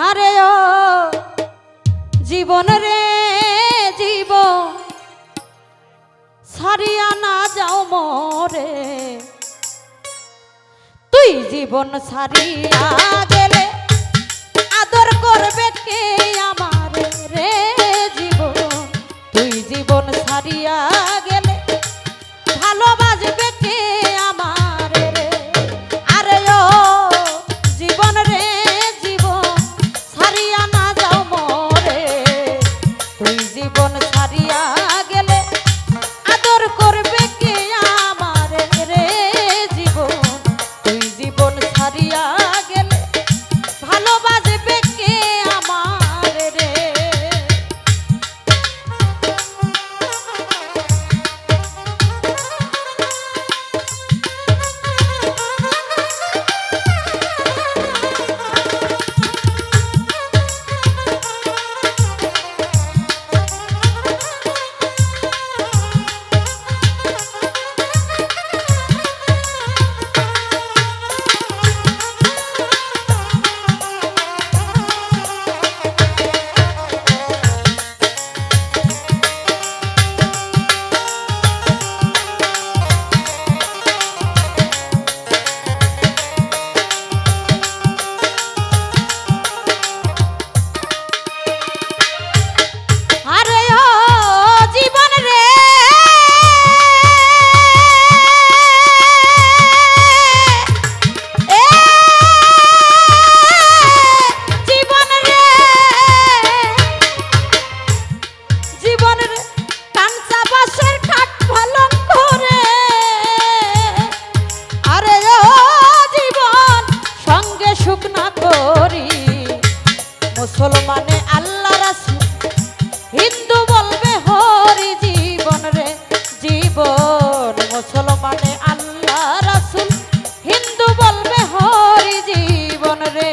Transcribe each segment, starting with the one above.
আরে ও জীবন রে জীবন ছাড়িয়া না যাও মোরে, তুই জীবন ছাড়িয়া গেলে আদর করবে কে আমারে রে জীবন, তুই জীবন ছাড়িয়া গেলে ভালোবাসবে কে আমারে রে। আরে ও জীবন রে জীবন ছাড়িয়া না যাও মোরে, তুই জীবন ছাড়িয়া গেলে আদর করবে কে আমারে রে জীবন, তুই জীবন ছাড়িয়া গেলে ভালোবাসবে কে আমারে রে। মুসলমানে আল্লাহ রাসূল, হিন্দু বলবে হরি জীবন রে জীবন, মুসলমানে আল্লাহ রাসূল, হিন্দু বলবে হরি জীবন রে।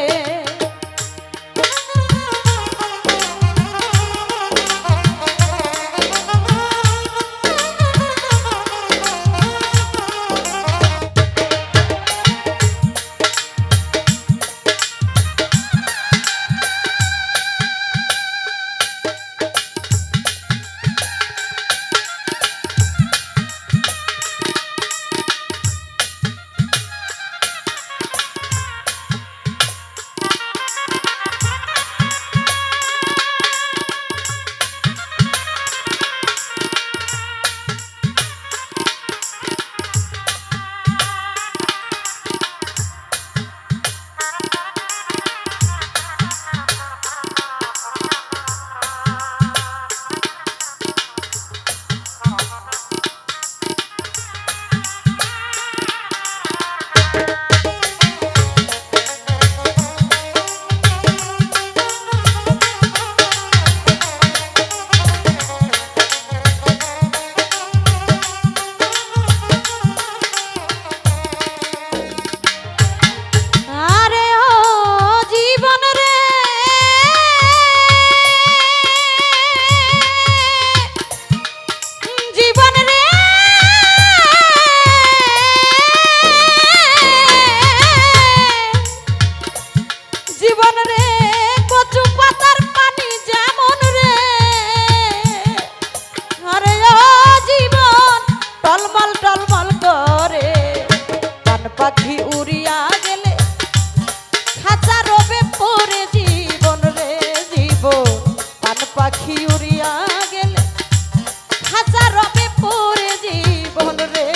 পাখি উড়িয়া গেলে খাঁচা রবে পরে জীবন রে জীবন, পান পাখি উড়িয়া গেলে খাঁচা রবে পরে জীবন রে।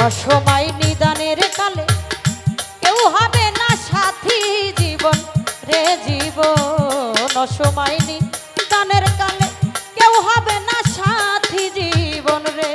অসময় নিদানের কালে কেউ হবে না সাথী জীবন রে জীবন অসময় নিদানের কালে কেউ হবে না সাথী জীবন রে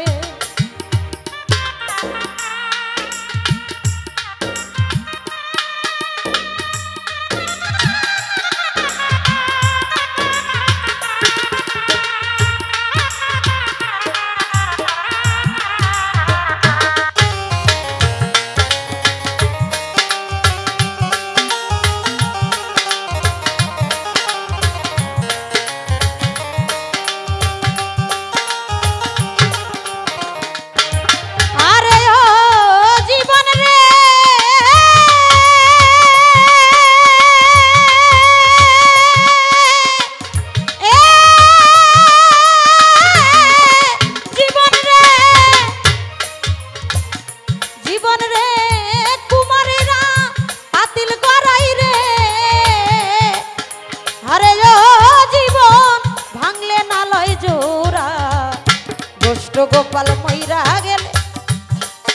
গোপাল মইরা গেলে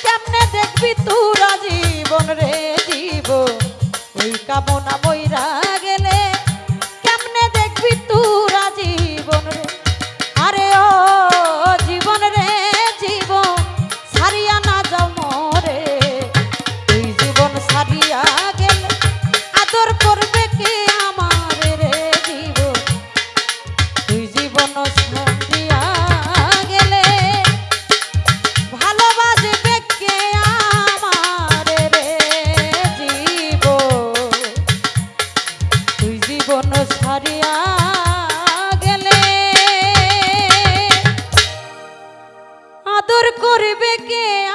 কেমনে দেখবি তোরা জীবন রে জীবন ওই কামনা মইরা গেলে কেমনে দেখবি তোরা জীবন রে আরে ও জীবন রে জীবন সারিয়া না যাও মরে তুই জীবন সারিয়া গেলে আদর করবে কে আমার রে জীবন তুই জীবন সারিয়া ছাড়িয়া গেলে আদর করবে কে